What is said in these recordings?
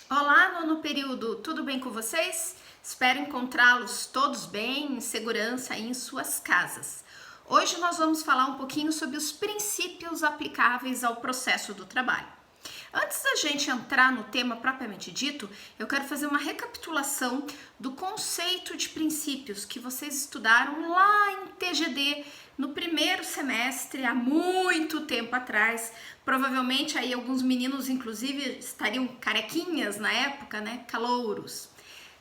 Olá, nono período, tudo bem com vocês? Espero encontrá-los todos bem, em segurança aí em suas casas. Hoje nós vamos falar um pouquinho sobre os princípios aplicáveis ao processo do trabalho. Antes da gente entrar no tema propriamente dito, eu quero fazer uma recapitulação do conceito de princípios que vocês estudaram lá em TGD no primeiro semestre, há muito tempo atrás. Provavelmente aí alguns meninos, inclusive, estariam carequinhas na época, né? Calouros.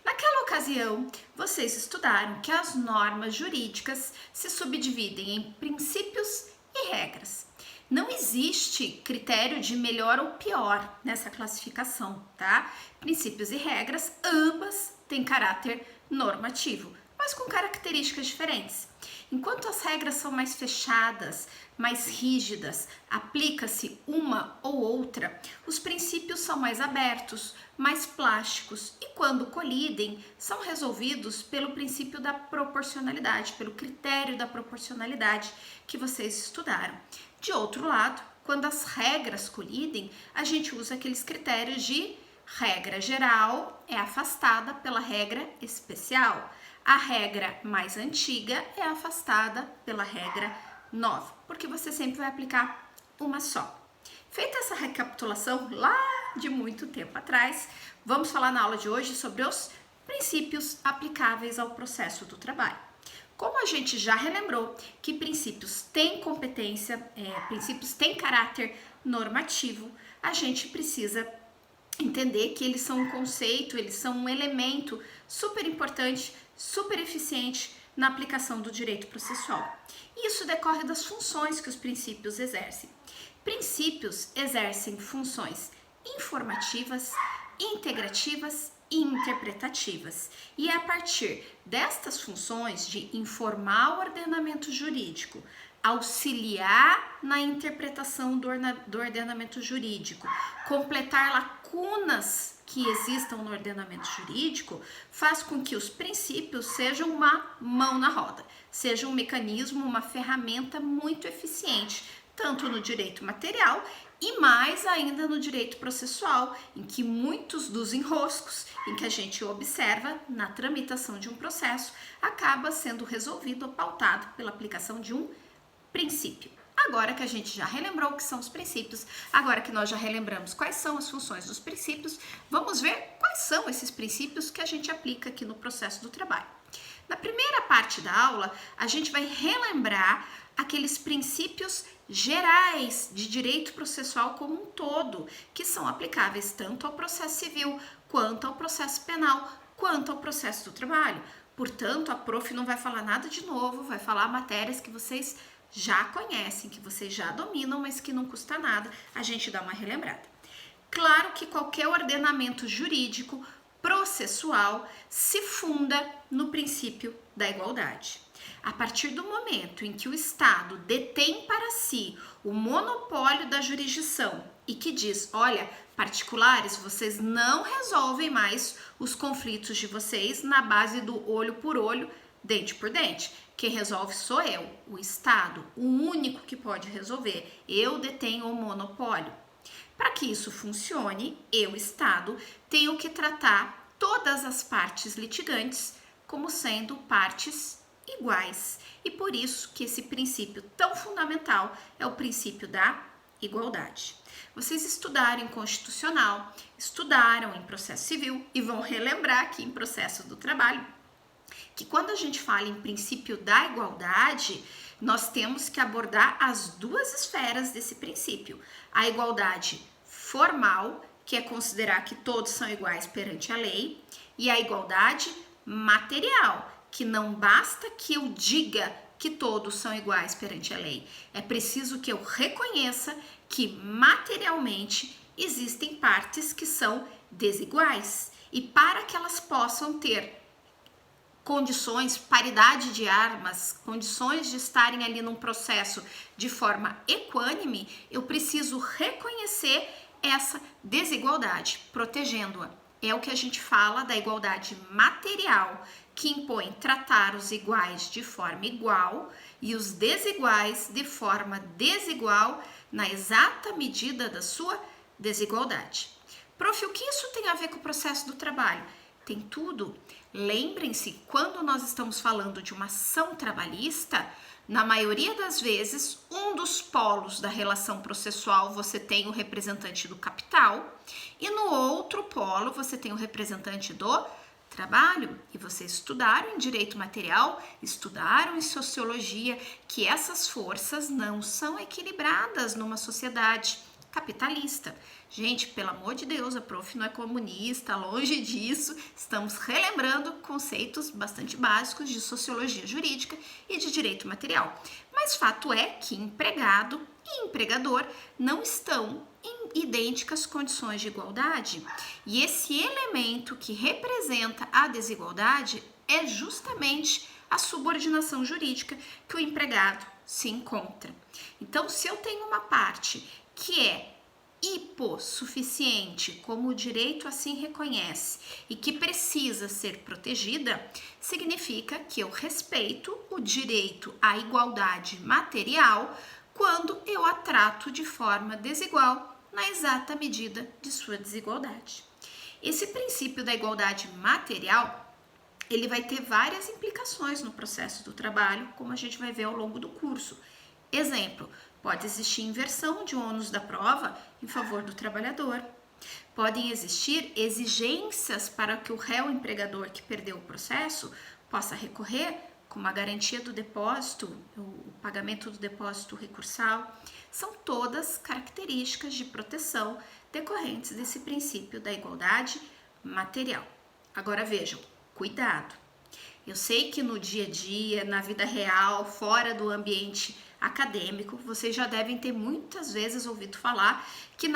Naquela ocasião, vocês estudaram que as normas jurídicas se subdividem em princípios e regras. Não existe critério de melhor ou pior nessa classificação, tá? Princípios e regras, ambas têm caráter normativo, mas com características diferentes. Enquanto as regras são mais fechadas, mais rígidas, aplica-se uma ou outra, os princípios são mais abertos, mais plásticos e, quando colidem, são resolvidos pelo princípio da proporcionalidade, pelo critério da proporcionalidade que vocês estudaram. De outro lado, quando as regras colidem, a gente usa aqueles critérios de regra geral é afastada pela regra especial. A regra mais antiga é afastada pela regra nova, porque você sempre vai aplicar uma só. Feita essa recapitulação lá de muito tempo atrás, vamos falar na aula de hoje sobre os princípios aplicáveis ao processo do trabalho. Como a gente já relembrou que princípios têm competência, princípios têm caráter normativo, a gente precisa entender que eles são um conceito, eles são um elemento super importante, super eficiente na aplicação do direito processual. E isso decorre das funções que os princípios exercem. Princípios exercem funções informativas, integrativas e interpretativas. E é a partir destas funções de informar o ordenamento jurídico, auxiliar na interpretação do ordenamento jurídico, completar lacunas que existam no ordenamento jurídico, faz com que os princípios sejam uma mão na roda, seja um mecanismo, uma ferramenta muito eficiente, tanto no direito material e mais ainda no direito processual, em que muitos dos enroscos em que a gente observa na tramitação de um processo acaba sendo resolvido ou pautado pela aplicação de um princípio. Agora que a gente já relembrou o que são os princípios, agora que nós já relembramos quais são as funções dos princípios, vamos ver quais são esses princípios que a gente aplica aqui no processo do trabalho. Na primeira parte da aula, a gente vai relembrar aqueles princípios gerais de direito processual como um todo, que são aplicáveis tanto ao processo civil, quanto ao processo penal, quanto ao processo do trabalho. Portanto, a prof não vai falar nada de novo, vai falar matérias que vocês já conhecem, que vocês já dominam, mas que não custa nada a gente dar uma relembrada. Claro que qualquer ordenamento jurídico processual se funda no princípio da igualdade. A partir do momento em que o Estado detém para si o monopólio da jurisdição e que diz, olha, particulares, vocês não resolvem mais os conflitos de vocês na base do olho por olho, dente por dente. Quem resolve sou eu, o Estado, o único que pode resolver. Eu detenho o monopólio. Para que isso funcione, eu, Estado, tenho que tratar todas as partes litigantes como sendo partes iguais. E por isso que esse princípio tão fundamental é o princípio da igualdade. Vocês estudaram em constitucional, estudaram em processo civil e vão relembrar aqui em processo do trabalho que quando a gente fala em princípio da igualdade, nós temos que abordar as duas esferas desse princípio. A igualdade formal, que é considerar que todos são iguais perante a lei, e a igualdade material, que não basta que eu diga que todos são iguais perante a lei. É preciso que eu reconheça que materialmente existem partes que são desiguais. E para que elas possam ter condições, paridade de armas, condições de estarem ali num processo de forma equânime, eu preciso reconhecer essa desigualdade, protegendo-a. É o que a gente fala da igualdade material, que impõe tratar os iguais de forma igual e os desiguais de forma desigual na exata medida da sua desigualdade. Prof, o que isso tem tem a ver com o processo do trabalho? Tem tudo. Lembrem-se, quando nós estamos falando de uma ação trabalhista, na maioria das vezes, um dos polos da relação processual você tem o representante do capital e no outro polo você tem o representante do trabalho. E vocês estudaram em direito material, estudaram em sociologia que essas forças não são equilibradas numa sociedade capitalista. Gente, pelo amor de Deus, a prof não é comunista, longe disso. Estamos relembrando conceitos bastante básicos de sociologia jurídica e de direito material. Mas fato é que empregado e empregador não estão em idênticas condições de igualdade. E esse elemento que representa a desigualdade é justamente a subordinação jurídica que o empregado se encontra. Então, se eu tenho uma parte que é hipossuficiente, como o direito assim reconhece, e que precisa ser protegida, significa que eu respeito o direito à igualdade material quando eu a trato de forma desigual na exata medida de sua desigualdade. Esse princípio da igualdade material, ele vai ter várias implicações no processo do trabalho, como a gente vai ver ao longo do curso. Exemplo, pode existir inversão de ônus da prova em favor do trabalhador. Podem existir exigências para que o réu empregador que perdeu o processo possa recorrer, como a garantia do depósito, o pagamento do depósito recursal. São todas características de proteção decorrentes desse princípio da igualdade material. Agora vejam, cuidado. Eu sei que no dia a dia, na vida real, fora do ambiente acadêmico, vocês já devem ter muitas vezes ouvido falar que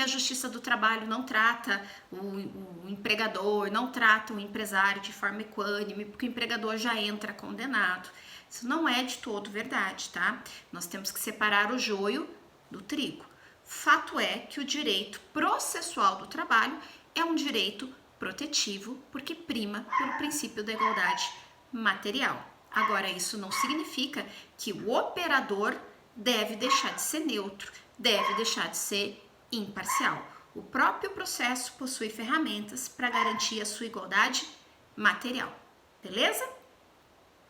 a Justiça do Trabalho não trata o empregador, não trata o empresário de forma equânime, porque o empregador já entra condenado. Isso não é de todo verdade, tá? Nós temos que separar o joio do trigo. Fato é que o direito processual do trabalho é um direito protetivo, porque prima pelo princípio da igualdade material. Agora, isso não significa que o operador deve deixar de ser neutro, deve deixar de ser imparcial. O próprio processo possui ferramentas para garantir a sua igualdade material, beleza?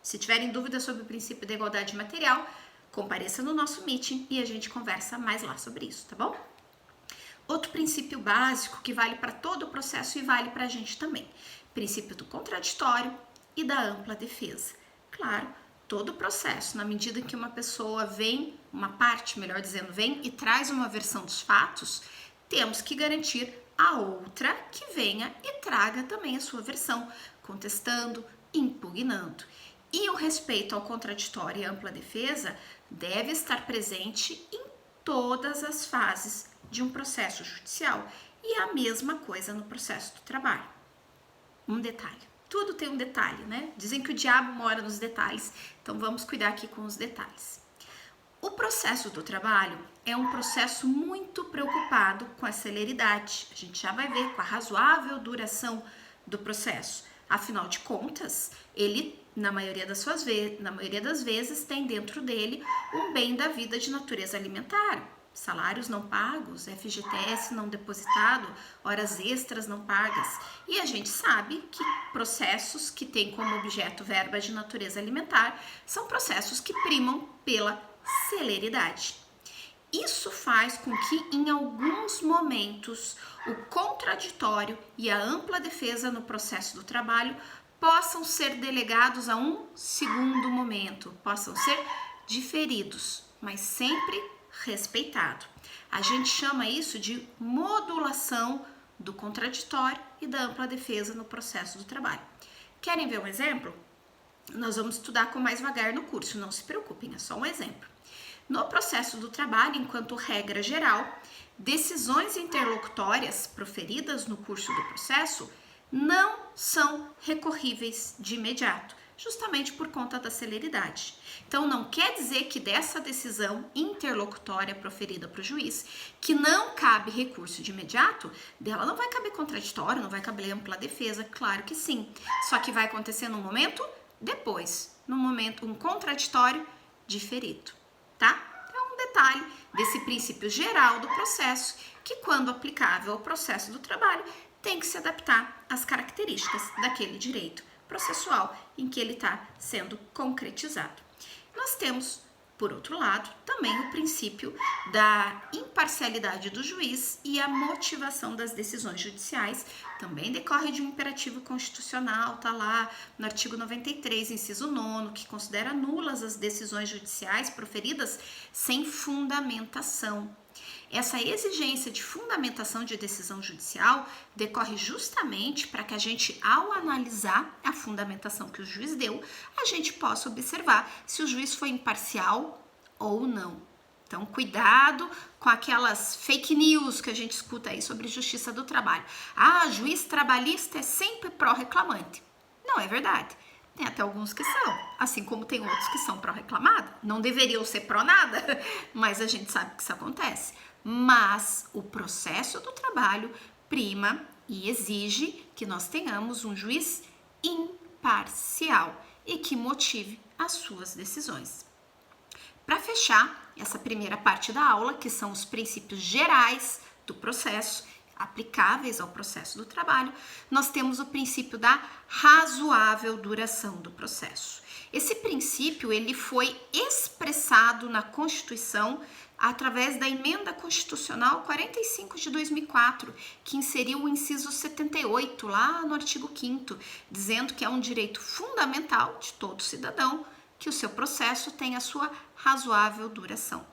Se tiverem dúvidas sobre o princípio da igualdade material, compareça no nosso meeting e a gente conversa mais lá sobre isso, tá bom? Outro princípio básico que vale para todo o processo e vale para a gente também, princípio do contraditório e da ampla defesa. Claro, todo o processo, na medida em que uma pessoa vem, uma parte, melhor dizendo, vem e traz uma versão dos fatos, temos que garantir a outra que venha e traga também a sua versão, contestando, impugnando. E o respeito ao contraditório e à ampla defesa deve estar presente em todas as fases de um processo judicial e a mesma coisa no processo do trabalho. Um detalhe. Tudo tem um detalhe, né? Dizem que o diabo mora nos detalhes, então vamos cuidar aqui com os detalhes. O processo do trabalho é um processo muito preocupado com a celeridade. A gente já vai ver com a razoável duração do processo. Afinal de contas, ele, na maioria das vezes, tem dentro dele um bem da vida de natureza alimentar. Salários não pagos, FGTS não depositado, horas extras não pagas. E a gente sabe que processos que têm como objeto verba de natureza alimentar são processos que primam pela celeridade. Isso faz com que, em alguns momentos, o contraditório e a ampla defesa no processo do trabalho possam ser delegados a um segundo momento, possam ser diferidos, mas sempre respeitado. A gente chama isso de modulação do contraditório e da ampla defesa no processo do trabalho. Querem ver um exemplo? Nós vamos estudar com mais vagar no curso, não se preocupem, é só um exemplo. No processo do trabalho, enquanto regra geral, decisões interlocutórias proferidas no curso do processo não são recorríveis de imediato, justamente por conta da celeridade. Então, não quer dizer que dessa decisão interlocutória proferida para o juiz, que não cabe recurso de imediato, dela não vai caber contraditório, não vai caber ampla defesa, claro que sim. Só que vai acontecer no momento depois, no momento um contraditório diferido, tá? É um detalhe desse princípio geral do processo, que quando aplicável ao processo do trabalho, tem que se adaptar às características daquele direito processual em que ele está sendo concretizado. Nós temos, por outro lado, também o princípio da imparcialidade do juiz e a motivação das decisões judiciais. Também decorre de um imperativo constitucional, está lá no artigo 93, inciso 9, que considera nulas as decisões judiciais proferidas sem fundamentação. Essa exigência de fundamentação de decisão judicial decorre justamente para que a gente, ao analisar a fundamentação que o juiz deu, a gente possa observar se o juiz foi imparcial ou não. Então, cuidado com aquelas fake news que a gente escuta aí sobre justiça do trabalho. Ah, juiz trabalhista é sempre pró-reclamante. Não é verdade. Tem até alguns que são, assim como tem outros que são pró-reclamado. Não deveriam ser pró-nada, mas a gente sabe que isso acontece. Mas o processo do trabalho prima e exige que nós tenhamos um juiz imparcial e que motive as suas decisões. Para fechar essa primeira parte da aula, que são os princípios gerais do processo, aplicáveis ao processo do trabalho, nós temos o princípio da razoável duração do processo. Esse princípio ele foi expressado na Constituição através da Emenda Constitucional 45 de 2004, que inseriu o inciso 78 lá no artigo 5º, dizendo que é um direito fundamental de todo cidadão que o seu processo tenha a sua razoável duração.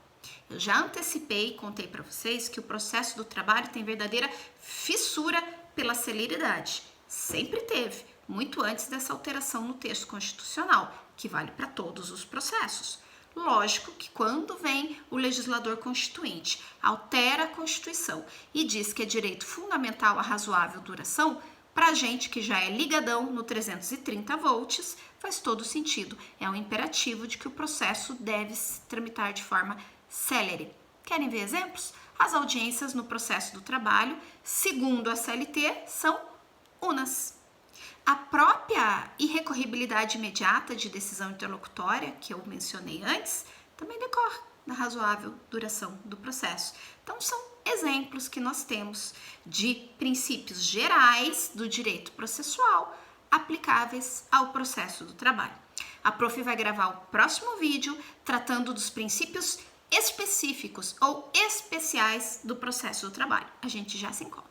Eu já antecipei e contei para vocês que o processo do trabalho tem verdadeira fissura pela celeridade. Sempre teve, muito antes dessa alteração no texto constitucional, que vale para todos os processos. Lógico que quando vem o legislador constituinte, altera a Constituição e diz que é direito fundamental a razoável duração, para a gente que já é ligadão no 330 volts, faz todo sentido. É um imperativo de que o processo deve se tramitar de forma célere. Querem ver exemplos? As audiências no processo do trabalho, segundo a CLT, são unas. A própria irrecorribilidade imediata de decisão interlocutória, que eu mencionei antes, também decorre da razoável duração do processo. Então, são exemplos que nós temos de princípios gerais do direito processual aplicáveis ao processo do trabalho. A prof vai gravar o próximo vídeo tratando dos princípios específicos ou especiais do processo do trabalho. A gente já se encontra.